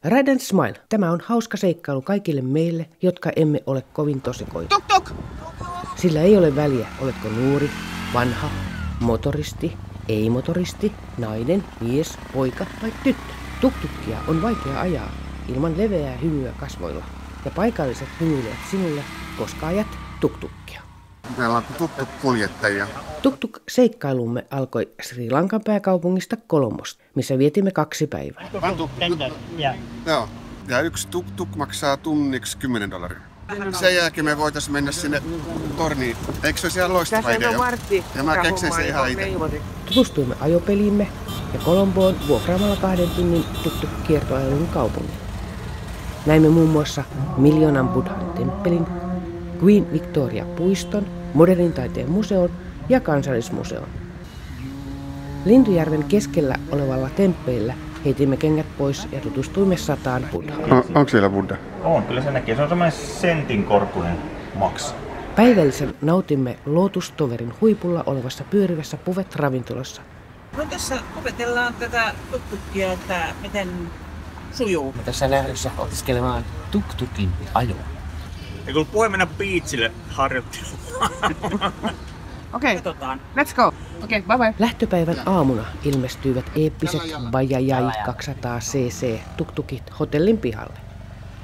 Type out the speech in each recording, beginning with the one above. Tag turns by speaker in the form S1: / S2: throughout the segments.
S1: Ride and Smile. Tämä on hauska seikkailu kaikille meille, jotka emme ole kovin tosikoita.
S2: Tuk tuk!
S1: Sillä ei ole väliä, oletko nuori, vanha, motoristi, ei-motoristi, nainen, mies, poika vai tyttö. Tuktukkia on vaikea ajaa ilman leveää hymyä kasvoilla. Ja paikalliset hymyilevät sinulle, koska ajat tuktukkia.
S2: Meillä on tuk-tuk-kuljettajia.
S1: Tuk-tuk-seikkailumme alkoi Sri Lankan pääkaupungista Colombosta, missä vietimme 2 päivää.
S2: Joo. Ja yksi tuk-tuk maksaa tunniksi $10. Sen jälkeen me voitaisiin mennä sinne torniin. Eikö se ole siellä loistava idea? Ja mä keksin sen ihan itse.
S1: Tutustuimme ajopeliimme ja Colomboon vuokraamalla 2 tunnin tuk-tuk-kiertoajelun kaupungin. Näimme muun muassa Miljoonan Buddhan temppelin, Queen Victoria puiston, modernin taiteen museon ja kansallismuseon. Lintujärven keskellä olevalla temppelillä heitimme kengät pois ja tutustuimme 100 Buddhaan.
S2: Onko siellä Buddha?
S3: On, kyllä se näkee. Se on semmoinen sentin korkuinen maks.
S1: Päivällisen nautimme Lotus Towerin huipulla olevassa pyörivässä Buffet-ravintolassa.
S4: No tässä opetellaan tätä tuk-tukia, että miten sujuu.
S5: Mä tässä lähdössä opiskelemaan tuk-tukin ajoa.
S3: Ja kun puhe mennä biitsille harjoitteluun.
S4: Okei, let's go. Okei, bye bye.
S1: Lähtöpäivän aamuna ilmestyivät eeppiset Bajajai 200cc tuktukit hotellin pihalle.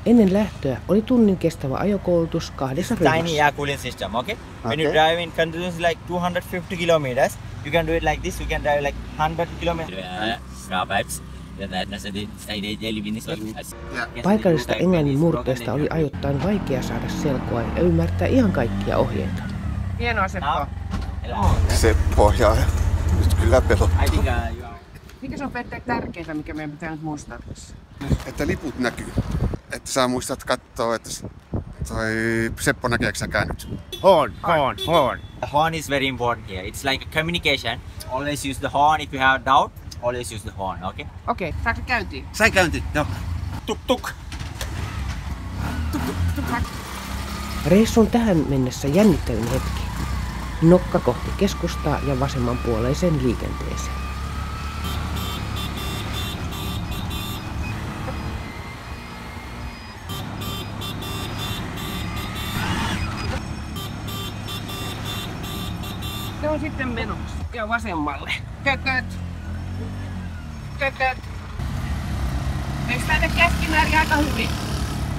S1: Ennen lähtöä oli tunnin kestävä ajokoulutus 2 ryhmässä.
S6: Tiny air cooling system, okay? When you drive in continuous like 250 kilometers, you can do it like this. You can drive like 100 kilometers.
S1: Paikallisesta englannin murteesta oli ajoittain vaikea saada selkoa ja ymmärtää ihan kaikkia ohjeita.
S4: Hienoa Seppo.
S2: Seppo ja nyt kyllä pelottaa.
S4: Mikä se on Petteri tärkeintä, mikä meidän pitää nyt muistaa tässä?
S2: Että liput näkyy. Että sä muistat katsoa, että toi Seppo näkeekö sä nyt?
S6: Horn. The horn is very important here. It's like a communication. Always use the horn if you have doubt. Always use the horn, okay?
S4: Okei, saako käyntiin?
S2: Sai käynti, joo.
S3: Tuk-tuk.
S1: Reissun tähän mennessä jännittävin hetki. Nokka kohti keskustaa ja vasemmanpuoleiseen liikenteeseen.
S4: Se on sitten menossa. Ja vasemmalle. Kököt. Eikö tänne keskimäärin aika hyvin?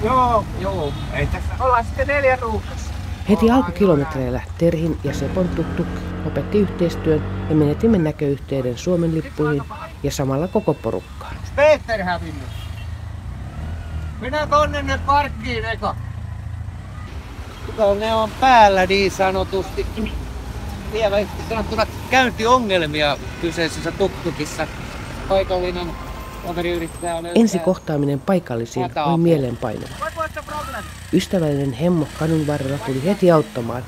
S4: Joo. Ei tässä. Ollaan sitten 4 ruuhkassa.
S1: Heti alkukilometreillä Terhin ja Sepon tuk-tuk lopetti yhteistyön ja menetimme näköyhteyden Suomen lippuihin ja samalla koko porukkaan.
S4: Peter hävinnyt. Minä tonne nyt parkkiin, eka.
S5: Ne on päällä niin sanotusti. Lievästi sanottuna käyntiongelmia kyseisessä tuk-tukissa. Paikallinen kaveriyrittäjä on...
S1: Ensi kohtaaminen paikallisiin oli mieleenpainava. Ystävällinen hemmo kadun varrella tuli heti auttamaan,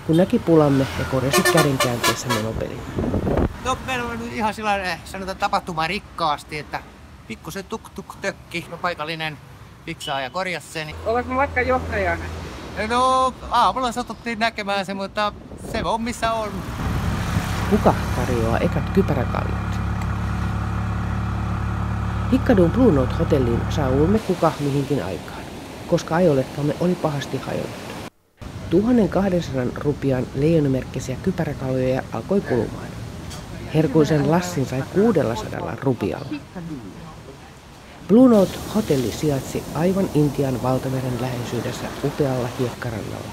S1: kun näki pulamme ja korjasi kädenkäänteessä menopelin.
S5: No, meillä on ihan sellainen, sanotaan tapahtuma rikkaasti, että pikkusen tuk-tuk tökki. No, paikallinen fiksaa ja korjasi sen.
S4: Ollaanko matkan johtajana?
S5: No, aamulla satuttiin näkemään se, mutta se on missä on.
S1: Kuka tarjoaa ekat kypäräkalliot? Hikkadun Blue Note hotelliin saavuimme kuka mihinkin aikaan, koska ajoletkamme oli pahasti hajonnut. 1200 rupian leijonamerkkisiä kypäräkaljoja alkoi kulumaan. Herkuisen Lassin sai 600 rupialla. Blue Note hotelli sijaitsi aivan Intian valtameren läheisyydessä upealla hiekkarannalla,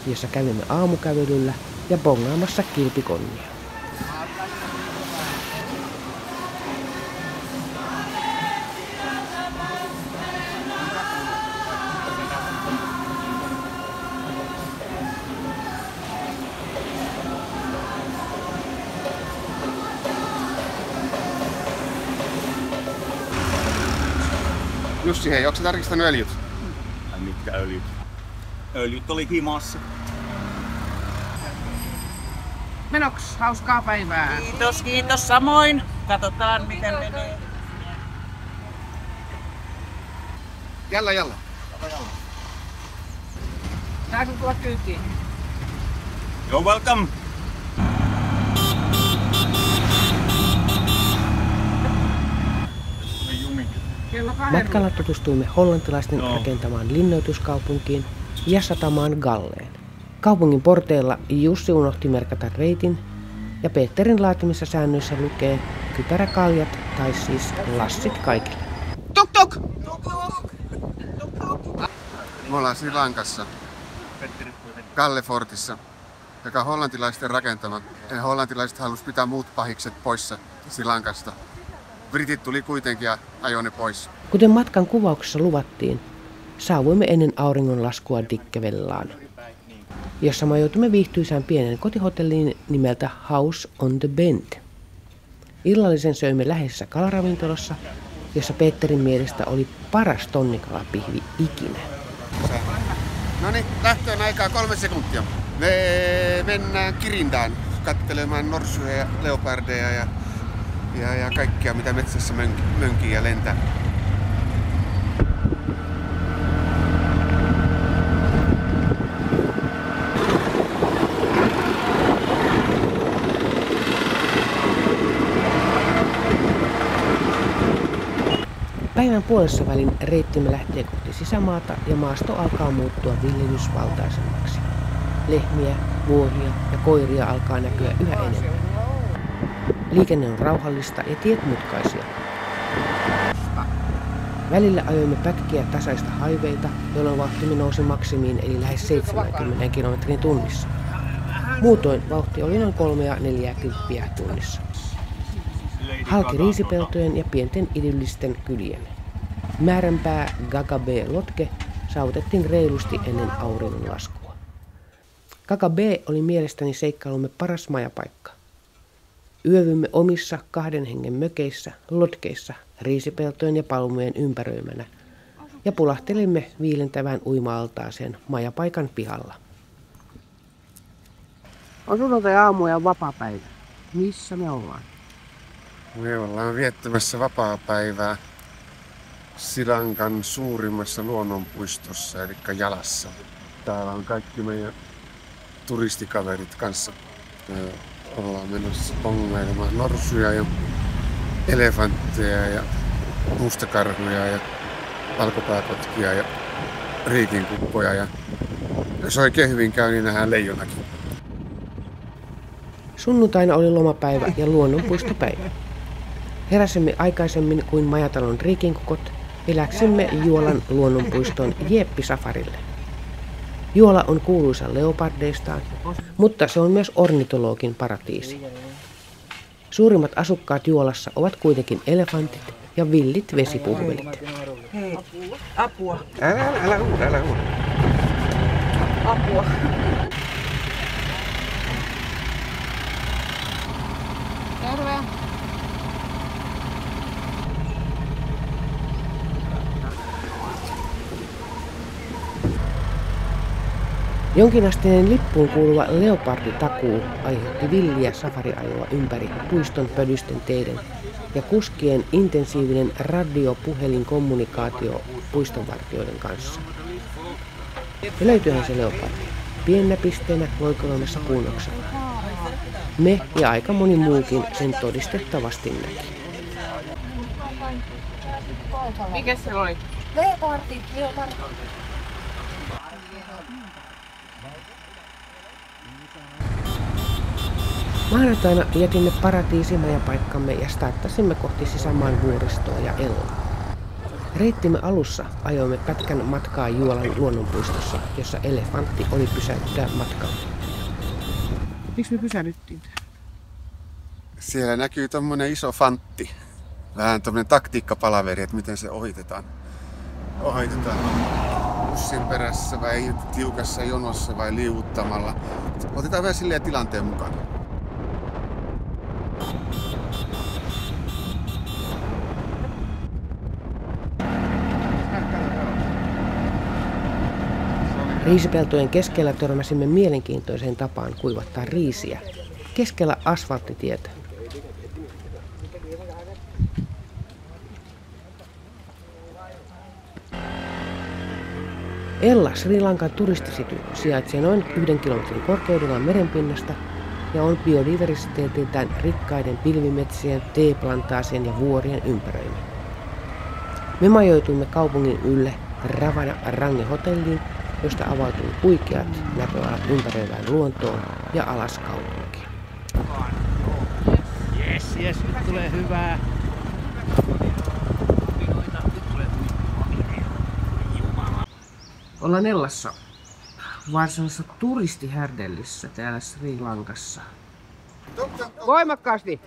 S1: jossa kävimme aamukävelyllä ja bongaamassa kilpikonnia.
S2: Jussi, hei, onko sä tarkistanut öljyt?
S3: Ai mitkä öljyt? Öljyt oli himassa.
S4: Menoks, hauskaa päivää.
S7: Kiitos samoin. Katsotaan miten menee.
S2: Jalla.
S4: Saanko tulla kyytiin?
S3: You're welcome.
S1: Matkalla tutustuimme hollantilaisten rakentamaan linnoituskaupunkiin ja satamaan Galleen. Kaupungin porteilla Jussi unohti merkata reitin ja Peterin laatimissa säännöissä lukee kypäräkaljat tai siis lassit kaikille.
S4: Tuk tuk!
S2: Me ollaan Sri Lankassa, Gallefortissa, joka on hollantilaisten rakentama. Ja hollantilaiset halusi pitää muut pahikset poissa Sri Lankasta. Britit tuli kuitenkin ja ajoi ne pois.
S1: Kuten matkan kuvauksessa luvattiin, saavuimme ennen auringonlaskua Dikkevellaan, jossa majoitumme viihtyisään pienen kotihotelliin nimeltä House on the Bend. Illallisen söimme läheisessä kalaravintolassa, jossa Peterin mielestä oli paras tonnikalapihvi ikinä.
S2: Noniin, lähtöön aikaa 3 sekuntia. Me mennään Kirindaan katselemaan norsuja ja leopardeja ja kaikkia mitä metsässä mönkii ja lentää.
S1: Päivän puolessa välin reittimme lähtee kohti sisämaata ja maasto alkaa muuttua viljelysvaltaisemmaksi. Lehmiä, vuoria ja koiria alkaa näkyä yhä enemmän. Liikenne on rauhallista ja tiet mutkaisia. Välillä ajoimme pätkiä tasaista highwayta, jolloin vauhtimme nousi maksimiin eli lähes 70 kilometrin tunnissa. Muutoin vauhti oli noin 3-40 tunnissa. Halki riisipeltojen ja pienten idyllisten kylien. Määränpää Gagabe-lotke saavutettiin reilusti ennen auringonlaskua. Gagabe oli mielestäni seikkailumme paras majapaikka. Yövymme omissa 2 hengen mökeissä, lotkeissa, riisipeltojen ja palmujen ympäröimänä ja pulahtelimme viilentävään uima-altaaseen majapaikan pihalla.
S4: On sunnuntai-aamu ja vapaapäivä. Missä me ollaan?
S2: Me ollaan viettämässä vapaapäivää Sri Lankan suurimmassa luonnonpuistossa, eli Jalassa. Täällä on kaikki meidän turistikaverit kanssa. Me ollaan menossa bongailemaan norsuja ja elefantteja ja mustakarhuja ja valkopääkotkia ja riikinkuppoja. Ja jos oikein hyvin käy, niin nähdään leijonakin.
S1: Sunnuntaina oli lomapäivä ja luonnonpuistopäivä. Heräsimme aikaisemmin kuin majatalon riikinkukot ja läksimme Juolan luonnonpuiston Jeppi-safarille. Juola on kuuluisa leopardeistaan, mutta se on myös ornitologin paratiisi. Suurimmat asukkaat Juolassa ovat kuitenkin elefantit ja villit vesipuhvelit.
S4: Hei, apua.
S2: Älä huuda.
S4: Apua. Terve.
S1: Jonkinasteinen lippuun kuuluva leoparditakuu aiheutti villiä safariajoa ympäri puiston pölysten teiden ja kuskien intensiivinen radiopuhelinkommunikaatio puistonvartijoiden kanssa. Ja löytyyhän se leopardi, piennä pisteenä loikoilemassa kunnoksella. Me ja aika moni muukin sen todistettavasti näki.
S4: Mikä se oli?
S8: Leopardi.
S1: Maanantaina jätimme paratiisimajapaikkamme ja starttasimme kohti sisämaan vuoristoa ja Ellaa. Reittimme alussa ajoimme pätkän matkaa Juolan luonnonpuistossa, jossa elefantti oli pysäyttää matkalle.
S4: Miksi me pysähdyttiin?
S2: Siellä näkyy tommonen iso fantti. Vähän tommonen taktiikkapalaveri, että miten se ohitetaan. Ohitetaan bussin perässä vai tiukassa jonossa vai liuuttamalla. Otetaan vähän silleen tilanteen mukaan.
S1: Riisipeltojen keskellä törmäsimme mielenkiintoiseen tapaan kuivattaa riisiä keskellä asfalttitietä. Ella, Sri Lankan turistisity, sijaitsee noin 1 kilometrin korkeudella merenpinnasta ja on biodiversiteetiltään rikkaiden pilvimetsien, teeplantaasien ja vuorien ympäröimä. Me majoituimme kaupungin ylle Ravana Range hotelliin, josta avautui huikeat näköalat ympäröivään luontoon ja alas kaupunkiin.
S5: Jes, nyt tulee hyvää.
S1: Ollaan Ellassa, varsinaisessa turistihärdellissä täällä Sri Lankassa. Voimakkaasti!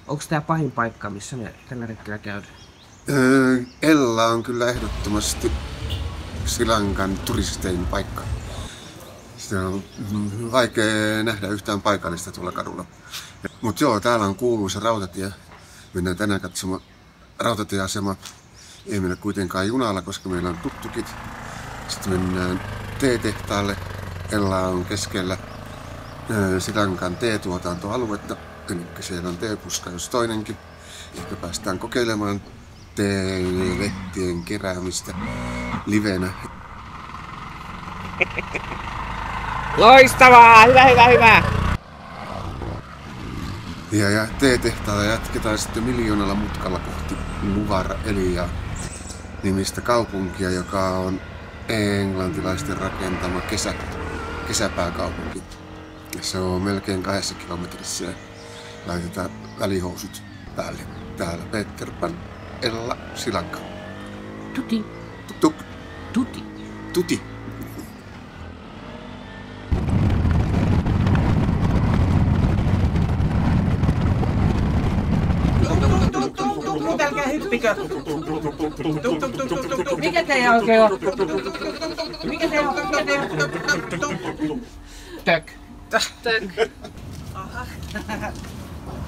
S1: Onko tää pahin paikka, missä me tällä retkellä käydään?
S2: Ella on kyllä ehdottomasti Sri Lankan turistein paikka. Sitä on vaikea nähdä yhtään paikallista tuolla kadulla. Mutta joo, täällä on kuuluisa rautatie. Mennään tänään katsomaan rautatieasema. Ei mennä kuitenkaan junalla, koska meillä on tuktukit. Sitten mennään teetehtaalle. Ella on keskellä Sri Lankan teetuotantoaluetta. Eli siellä on teepuska jos toinenkin. Ehkä päästään kokeilemaan teelettien keräämistä livenä.
S1: Loistavaa! Hyvä!
S2: Ja teetehtaalla jatketaan sitten miljoonalla mutkalla kohti Nuwara Eliya nimistä kaupunkia, joka on englantilaisten rakentama kesäpääkaupunki. Se on melkein 2 kilometrissä ja laitetaan välihousut päälle. Täällä Peter Pan, Ella, Sri Lanka.
S1: Tuti.
S2: Tuk.
S1: Tuti.
S2: Tuti.
S7: Älkää hyppikö.
S4: Mikä teidän oikein on? Tök.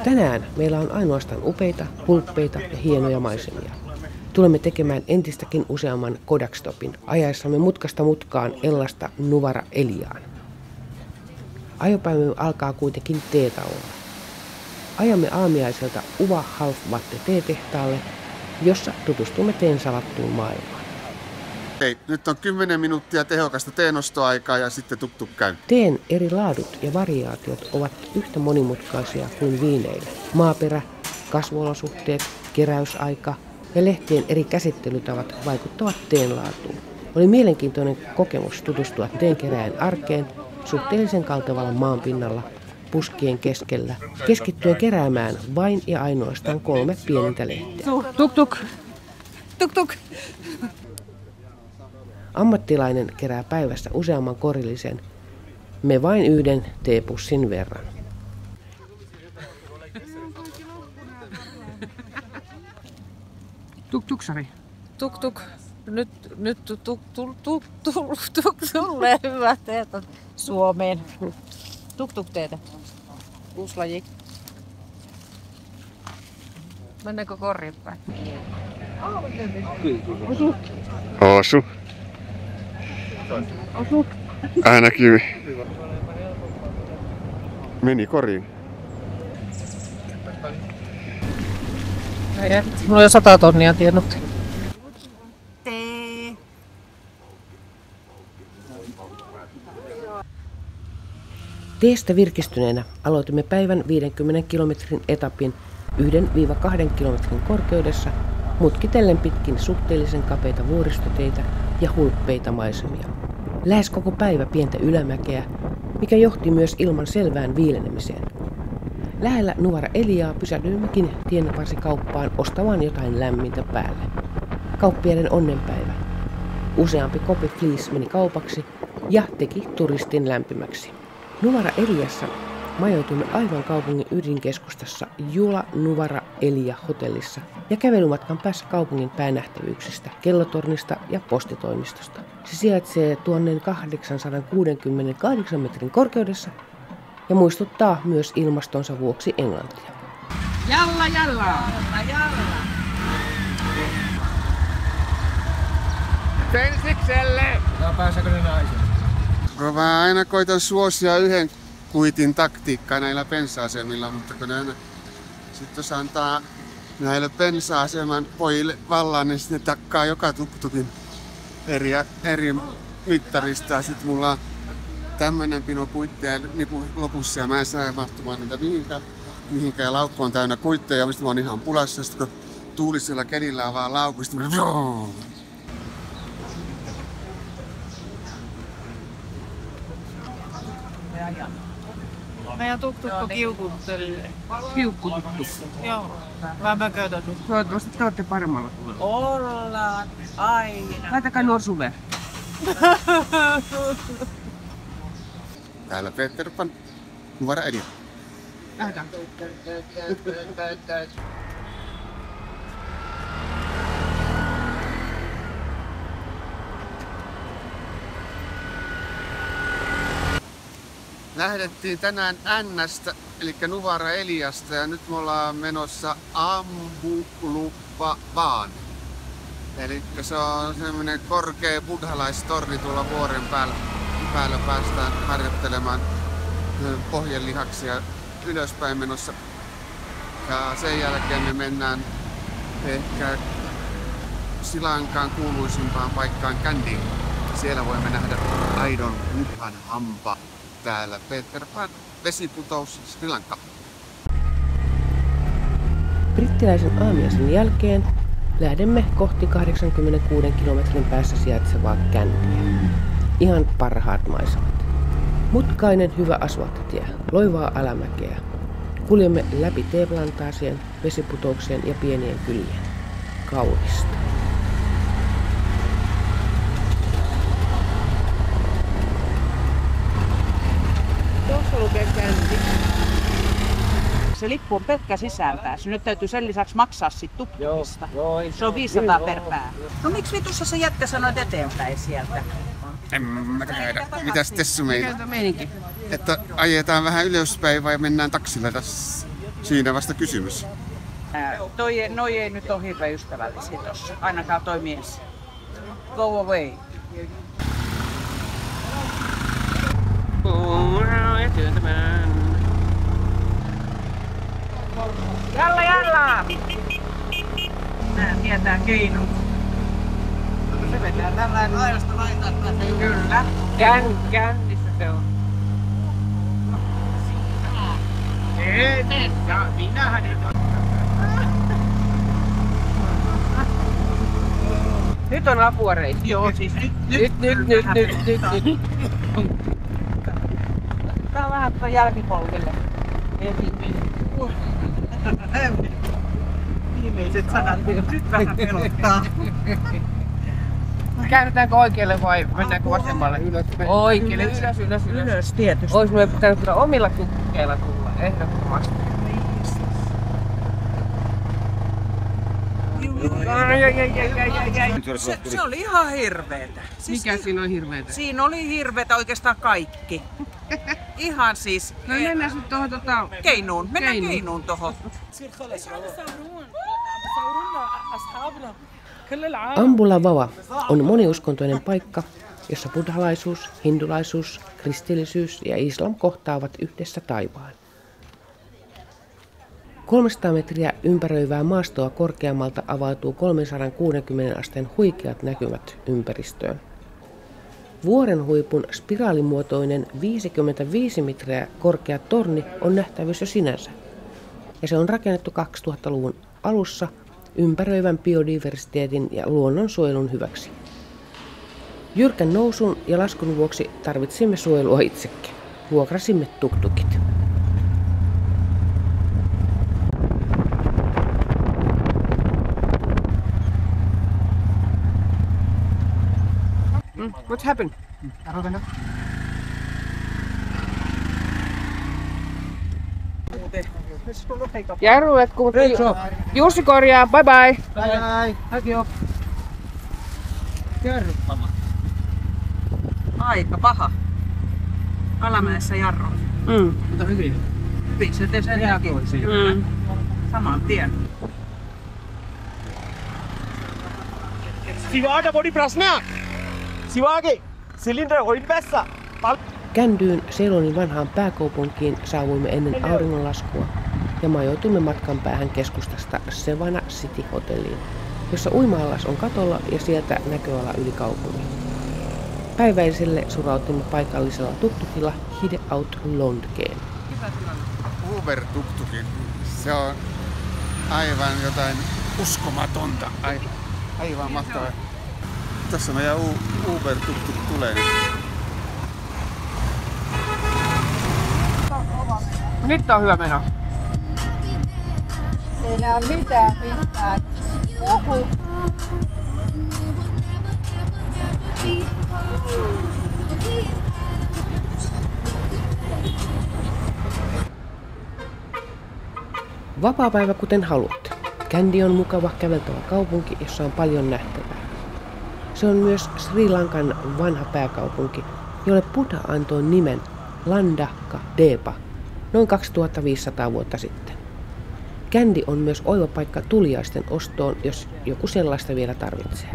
S1: Tänään meillä on ainoastaan upeita, hulppeita ja hienoja maisemia. Tulemme tekemään entistäkin useamman Kodak-stopin ajaessamme mutkasta mutkaan Ellasta Nuwara Eliyaan. Ajopäivämme alkaa kuitenkin teetauolla. Ajamme aamiaiselta Uva Half-Vatte teetehtaalle, jossa tutustumme teen salattuun maailmaan.
S2: Hei, nyt on 10 minuuttia tehokasta teenostoaikaa ja sitten tuk käy.
S1: Teen eri laadut ja variaatiot ovat yhtä monimutkaisia kuin viineillä. Maaperä, kasvuolosuhteet, keräysaika ja lehtien eri käsittelytavat vaikuttavat teen laatuun. Oli mielenkiintoinen kokemus tutustua teenkerääjän arkeen suhteellisen kaltevalla maanpinnalla puskien keskellä, keskittyen keräämään vain ja ainoastaan 3 pienintä lehteä.
S4: Tuk.
S1: Ammattilainen kerää päivässä useamman korillisen, me vain 1 teepussin verran.
S4: Tuk, Sari.
S7: Tuk. Nyt tulee hyvä teetä Suomeen. Tuk teetä. Uusi laji. Mennäänkö korriin päin?
S2: Osu. Ainakin meni koriin.
S7: Mulla on jo 100 tonnia tiennyt.
S1: Teestä virkistyneenä aloitimme päivän 50 kilometrin etapin 1-2 kilometrin korkeudessa mutkitellen pitkin suhteellisen kapeita vuoristoteitä ja hulppeita maisemia. Lähes koko päivä pientä ylämäkeä, mikä johti myös ilman selvään viilenemiseen. Lähellä Nuwara Eliyaa pysähdyimmekin tienvarsikauppaan ostamaan jotain lämmintä päälle. Kauppiaiden onnenpäivä. Useampi kopi fleece meni kaupaksi ja teki turistin lämpimäksi. Nuwara Eliyassa majoituimme aivan kaupungin ydinkeskustassa Jula Nuwara Eliya hotellissa ja kävelymatkan päässä kaupungin päänähtävyyksistä, kellotornista ja postitoimistosta. Se sijaitsee 1868 metrin korkeudessa ja muistuttaa myös ilmastonsa vuoksi Englantia.
S4: Jalla. Tensikselle!
S5: No pääseekö ne naiset?
S2: Mä aina koitan suosia 1 kuitin taktiikkaa näillä bensa-asemilla, mutta kun ne sitten jos antaa näille bensa-aseman pojille vallan, niin sitten ne takkaa joka tuktukin eri mittarista. Ja sitten mulla on tämmönen pino kuitteja lopussa ja mä en saa mahtumaan niitä mihinkään. mihinkään, laukku on täynnä kuitteja, mistä mä oon ihan pulassa, sitten kun tuulisella kelillä on vaan laukku, sitten
S7: Meidän tuktukko kiukuttelee.
S1: Kiukkututtu.
S7: Joo. Mä käytän nyt.
S1: Toivottavasti te olette paremmalla.
S7: Ollaan aina.
S1: Laitakaa norsuve.
S2: Täällä Peter Pan, Nuvara Elia.
S1: Lähdetään.
S2: Lähdettiin tänään Ännästä, eli Nuvara Eliasta, ja nyt me ollaan menossa Ambuluvaan. Eli se on semmoinen korkea buddhalaistorni tuolla vuoren päällä. Päällä päästään harjoittelemaan pohjelihaksia ylöspäin menossa. Ja sen jälkeen me mennään ehkä Silankaan kuuluisimpaan paikkaan Kändiin. Siellä voimme nähdä aidon buddhan hampa. Täällä Peter Pan, vesiputous Sri Lanka.
S1: Brittiläisen aamiaisen jälkeen lähdemme kohti 86 kilometrin päässä sijaitsevaa Kändiä. Ihan parhaat maisemat. Mutkainen hyvä asfalttitie, loivaa alamäkeä. Kuljemme läpi teeplantaasien, vesiputouksien ja pienien kylien. Kaunista.
S7: Tuossa lukee Kändi. Se lippu on pelkkä sisäänpääsy. Nyt täytyy sen lisäksi maksaa sit tuktukista. Se on 500 per pää. No miksi vitussa se jätkä sanoit eteenpäin sieltä?
S2: En mä tiedä. Mitäs Tessu meillä?
S1: Mikä meininki?
S2: Että ajetaan vähän ylöspäin vai mennään taksilla tässä? Siinä vasta kysymys.
S7: Noi ei nyt ole hirveän ystävällisiä tossa. Ainakaan toi mies. Go away. Jalla! Nää tietää keinut. Se vetää tällainen laidasta laitaan. Kyllä. Kännissä se on. Ja minähän en ole. Nyt on apuareita. Joo, siis nyt. Tää on vähän tuota jälkipolville. Viimeiset sanat, nyt vähän pelottaa.
S1: Käännetäänkö oikealle vai mennäänkö vasemmalle ylöspäin? Oikealle, ylös.
S7: Ylös tietysti.
S1: Ois meidän pitänyt kyllä omilla tukkeilla tulla, ehdottomasti.
S7: Se oli ihan hirveetä. Siis
S1: Mikä siinä on hirveetä?
S7: siinä oli hirveetä oikeastaan kaikki. Ihan siis.
S1: No mennään nyt tuohon
S7: Keinuun. Mennään Keinuun tohon.
S1: Ambulavawa on moniuskontoinen paikka, jossa buddhalaisuus, hindulaisuus, kristillisyys ja islam kohtaavat yhdessä taivaan. 300 metriä ympäröivää maastoa korkeammalta avautuu 360 asteen huikeat näkymät ympäristöön. Vuoren huipun spiraalimuotoinen 55 metriä korkea torni on nähtävissä jo sinänsä. Ja se on rakennettu 2000-luvun alussa ympäröivän biodiversiteetin ja luonnonsuojelun hyväksi. Jyrkän nousun ja laskun vuoksi tarvitsimme suojelua itsekin. Vuokrasimme tuktukit. What happened? I don't know. Jarru, et kuultiin. Jussi korjaa, bye bye.
S7: Bye. Aika paha. Alamäessä jarru.
S1: Mutta hyvin.
S7: Hyvin se te sen jälkeen. Saman tien.
S8: Sivaga body prasna. Sivage cylinder oil päässä.
S1: Kändyyn, Ceylonin vanhaan pääkaupunkiin, saavuimme ennen auringonlaskua ja majoitumme matkan päähän keskustasta Sevana City Hotelliin, jossa uima-allas on katolla ja sieltä näköala yli kaupungin. Päiväiselle surautimme paikallisella tuktukilla Hideout Londkeen.
S2: Uber-tuktukin Se on aivan jotain uskomatonta. Aivan mahtavaa. Tässä meidän Uber Tuk tulee.
S4: Nyt on hyvä meno.
S7: Ei näe mitään. Uhu.
S1: Vapaapäivä kuten haluat. Kandy on mukava käveltävä kaupunki, jossa on paljon nähtävää. Se on myös Sri Lankan vanha pääkaupunki, jolle Buddha antoi nimen Landaka Depa noin 2500 vuotta sitten. Kandy on myös oiva paikka tuliaisten ostoon, jos joku sellaista vielä tarvitsee.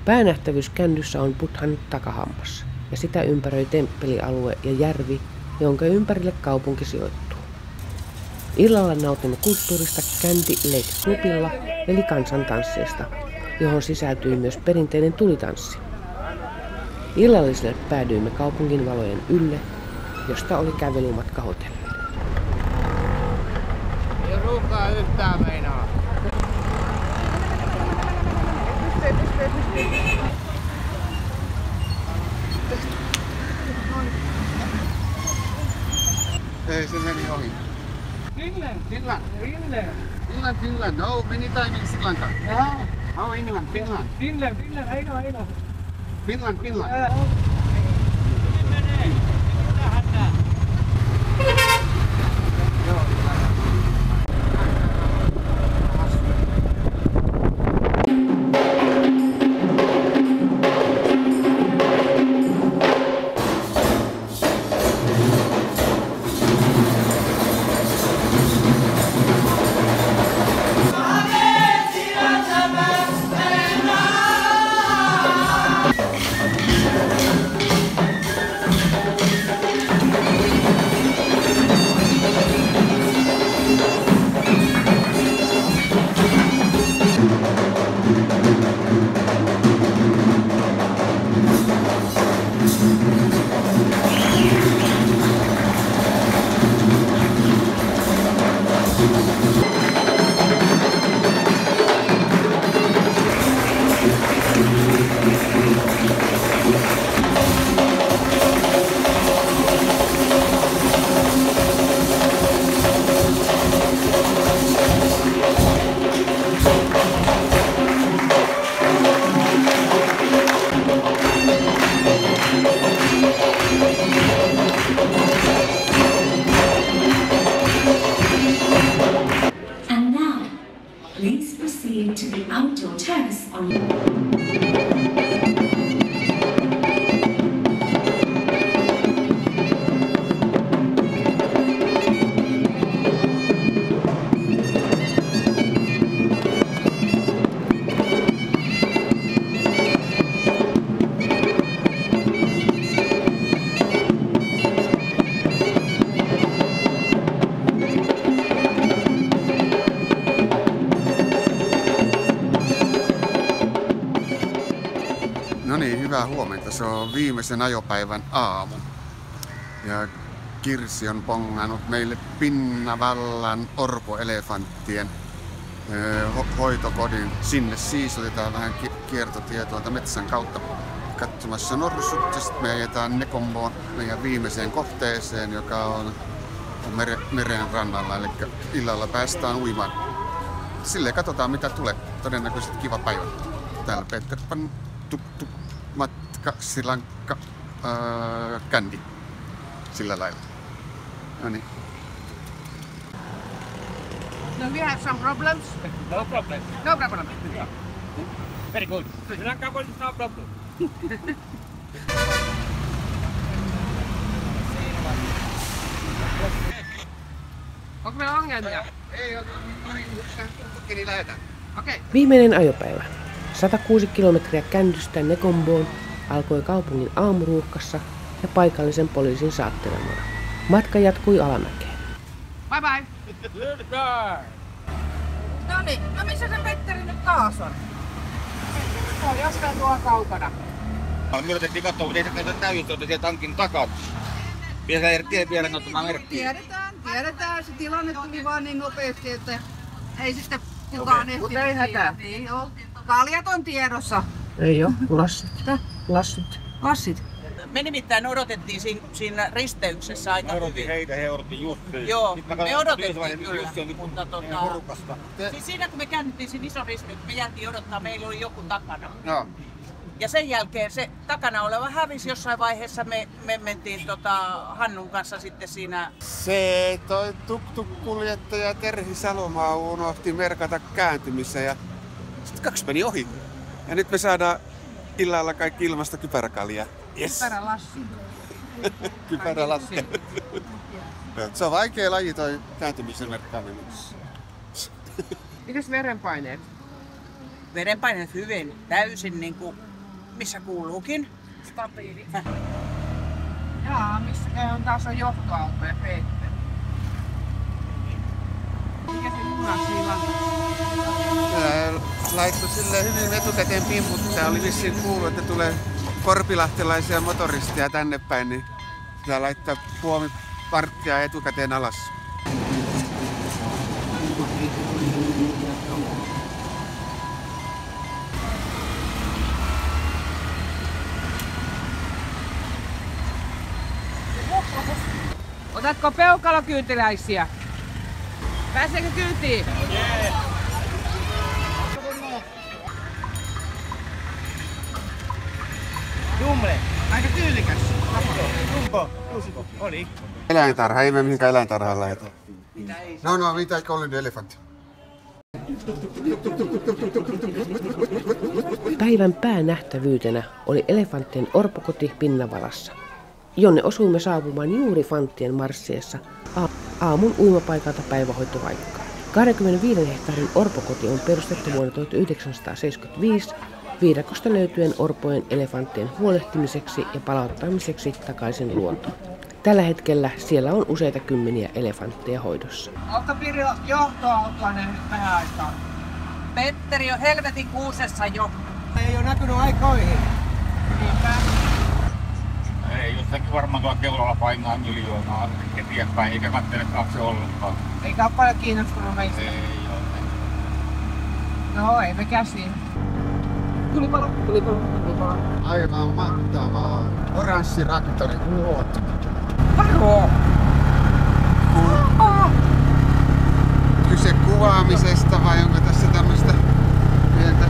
S1: Päänähtävyys Kandyssä on Buddhan takahammas, ja sitä ympäröi temppelialue ja järvi, jonka ympärille kaupunki sijoittuu. Illalla nautimme kulttuurista Kandy Lake Clubilla eli kansantansseista, johon sisältyy myös perinteinen tulitanssi. Illalliselle päädyimme kaupungin valojen ylle, josta oli kävelymatka hotellille.
S5: Ei ruuhkaa yhtään meinaa.
S2: Ei, se meni ohi. Finland. No, many time in Sri Lanka. How England? Finland. Finland.
S9: Please proceed to the outdoor terrace on
S2: No niin, hyvää huomenta. Se on viimeisen ajopäivän aamu. Ja Kirsi on pongannut meille Pinnavallan orpoelefanttien hoitokodin. Sinne siis otetaan vähän kiertotietoa metsän kautta katsomassa norsut. Ja sitten me ajetaan Negomboon meidän viimeiseen kohteeseen, joka on meren rannalla. Eli illalla päästään uimaan. Silleen katsotaan mitä tulee. Todennäköisesti kiva päivä. Täällä Peter Pan tuk matka Sri Lanka Kandy. Sillä lailla. No niin.
S4: Do we have some problems?
S3: No problem.
S4: No problem.
S3: Very good. Sri Lanka is no problem.
S4: Onko meillä ongelmia?
S2: Ei ole, niin lähetään.
S4: Okei.
S1: Viimeinen ajopäivä. 106 kilometriä Kandystä Negomboon alkoi kaupungin aamuruuhkassa ja paikallisen poliisin saattelemana. Matka jatkui alamäkeen.
S4: Bye bye.
S7: Noniin, no missä se Petteri nyt taas on?
S4: Se on jostain tuolla kaukana.
S3: Me otettiin katsoa, mutta ei se käytä täysin sieltä tankin takaa. Vielä ottamaan merkkiä.
S7: Tiedetään. tiedetään, se tilanne tuli vaan niin nopeasti, että ei sitten kukaan ehtinyt. Mutta ei hätää. Ei oo. Kaljat on tiedossa.
S1: Ei oo, lassit.
S7: Lassit. Me nimittäin odotettiin siinä risteyksessä aika hyvin.
S3: Heitä, he odotti just.
S7: Joo, me odotettiin kyllä, mutta siis siinä kun me käännyttiin siinä ison risteys, me jäätiin odottaa, meillä oli joku takana.
S2: No.
S7: Ja sen jälkeen se takana oleva hävisi jossain vaiheessa, me mentiin Hannun kanssa sitten siinä.
S2: Se toi tuk-tuk-kuljettaja Terhi Salomaa unohti merkata kääntymisen ja sitten 2 meni ohi. Ja nyt me saadaan illalla kaikki ilmasta kypäräkaljaa. Yes.
S7: Kypärälassi.
S2: Kypärälassi. Se on vaikea laji toi kääntymisen merkkaaminen.
S1: Mitäs verenpaineet?
S7: Verenpaineet hyvin, täysin niinku missä kuuluukin. Stabiili. Jaa, missä on taas on johtoauto ja Peter. Mikä se juna siinä on?
S2: Laittoi silleen hyvin etukäteen pimputtaa. Oli vissiin kuullut, että tulee korpilahtelaisia motoristeja tänne päin, niin pitää laittaa puomiparkkia etukäteen alas.
S1: Otatko peukalokyytiläisiä? Pääseekö kyytiin?
S3: Yeah. Jumle, aika tyylikäs. Jumbo, oli.
S2: Eläintarha, ei me mihinkään eläintarhaan lähetä. No, mitä calling the elephant?
S1: Päivän päänähtävyytenä oli elefanttien orpokoti Pinnavalassa, jonne osuimme saapumaan juuri fanttien marssiessa aamun uimapaikalta päivähoitopaikkaan. 25 hehtaarin orpokoti on perustettu vuonna 1975 viidakosta löytyen orpojen elefanttien huolehtimiseksi ja palauttamiseksi takaisin luontoon. Tällä hetkellä siellä on useita kymmeniä elefantteja hoidossa.
S7: Oletko Pirjo johtoautoinen vähän aikaa? Petteri on helvetin kuusessa jo.
S8: Ei ole näkynyt aikoihin.
S7: Niinpä.
S3: Ei, jossakin varmaan tuolla kellolla painaa miljoonaa eteenpäin, eikä katsele taakse ollenkaan.
S7: Eikä ole paljon kiinnostunut meistä.
S3: Ei ole.
S7: No, ei me käsiin. Tulipalo.
S2: Aivan mahtavaa. Oranssi traktori.
S7: Varo!
S2: Kyse kuvaamisesta vai onko tässä tämmöistä pientä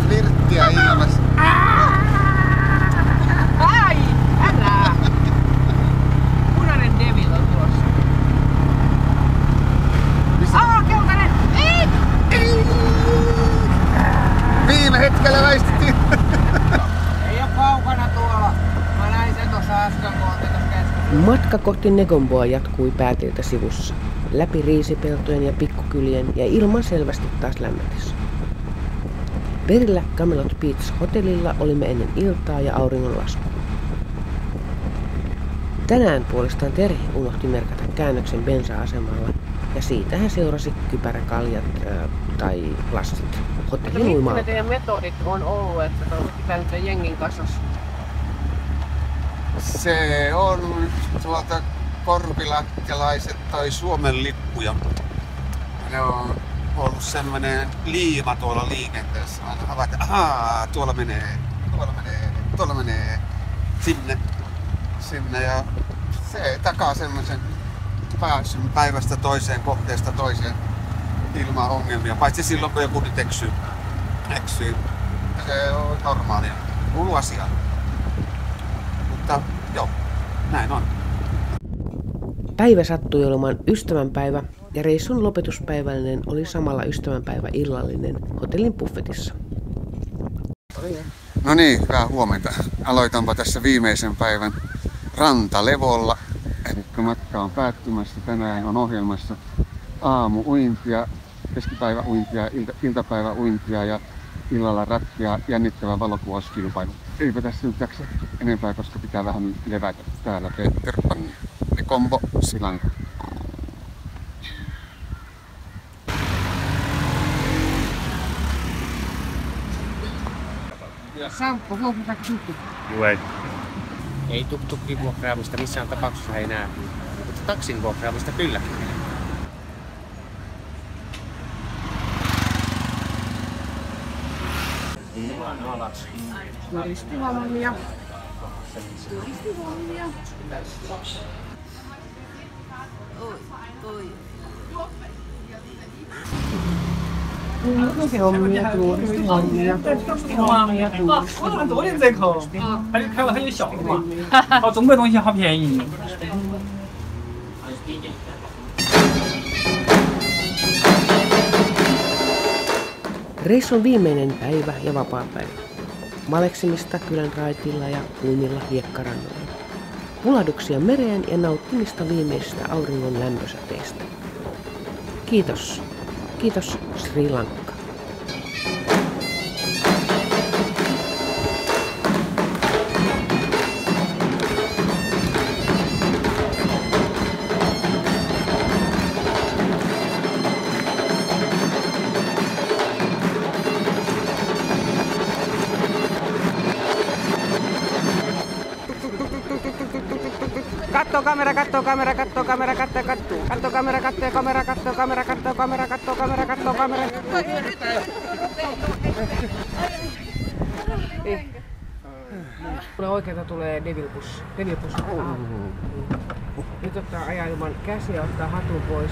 S2: flirttiä ilmassa?
S7: Ai! Älä! Punainen devil on tuossa. Keltainen! Ei!
S2: Viime hetkellä väistettiin.
S7: Ei oo kaukana tuolla. Mä näin sen tossa äsken, kun oltiin tossa keskustelussa.
S1: Matka kohti Negomboa jatkui päätiltä sivussa, läpi riisipeltojen ja pikkukylien ja ilman selvästi taas lämmetessä. Perillä Camelot Beach hotellilla olimme ennen iltaa ja auringonlaskua. Tänään puolestaan Terhi unohti merkata käännöksen bensa-asemalla ja siitä hän seurasi kypäräkaljat tai lassit hotellin uimalla.
S4: Mitkä teidän metodit on ollut, että te olette pitänyt jengin kasassa?
S2: Se on tuolta korpilattelaiset tai Suomen lippuja. Ne on ollut semmoinen liima tuolla liikenteessä. Aina havaita, ahaa, tuolla menee, sinne ja se takaa semmoisen pääsyn päivästä toiseen, kohteesta toiseen ilman ongelmia. Paitsi silloin, kun joku nyt eksyy. Se on normaalia. Kuuluu asiaan. Mutta joo, näin on.
S1: Päivä sattui olemaan ystävänpäivä ja reissun lopetuspäivällinen oli samalla ystävänpäivä illallinen hotellin buffetissa.
S2: No niin, hyvää huomenta. Aloitanpa tässä viimeisen päivän rantalevolla. Eli matka on päättymässä. Tänään on ohjelmassa aamu-uintia, keskipäiväuintia, iltapäiväuintia ja illalla rattia jännittävä valokuvauskilpailu. Eipä tässä nyt jaksa enempää, koska pitää vähän levätä täällä. Peter Pan, Negombo, Silanka.
S4: Samppo, huomaatko tukki?
S3: Juu, ei.
S4: Ei tuk-tukki vuokraamista missään tapauksessa ei näe.
S5: taksin vuokraamista kylläkin.
S4: Turistihommia. Turistihommia.
S1: Turistihommia, turistihommia. Turistihommia, turistihommia.
S8: 很多人这口，还开了很有效的嘛。好，中国东西好便宜。
S1: Reissun viimeinen päivä ja vapaapäivä. Maleksimista kylän raitilla ja kuumilla hiekkarannoilla. Pulahduksia mereen ja nauttimista viimeisistä auringon lämpösäteistä. Kiitos. Kiitos Sri Lanka.
S4: Katto kamera, katto kamera, katto kamera, katto katto. Katto kamera, katto kamera, katto kamera, katto kamera, katto kamera, katto kamera.
S1: Tulee oikeeta tulee Devilpuss. Devilpuss. Nyt ottaa ajaa ilman käsiä, ottaa hatun pois.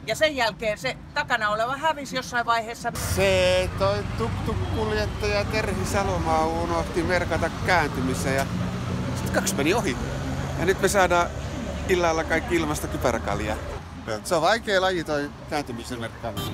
S7: Ja sen jälkeen se takana oleva hävisi jossain vaiheessa.
S2: Se toi tuk-tuk-kuljettaja Terhi Salomaa unohti merkata kääntymisen ja sitten 2 meni ohi. Ja nyt me saadaan illalla kaikki ilmasta kypäräkaljaa. Se on vaikea laji toi kääntymisen merkkaaminen.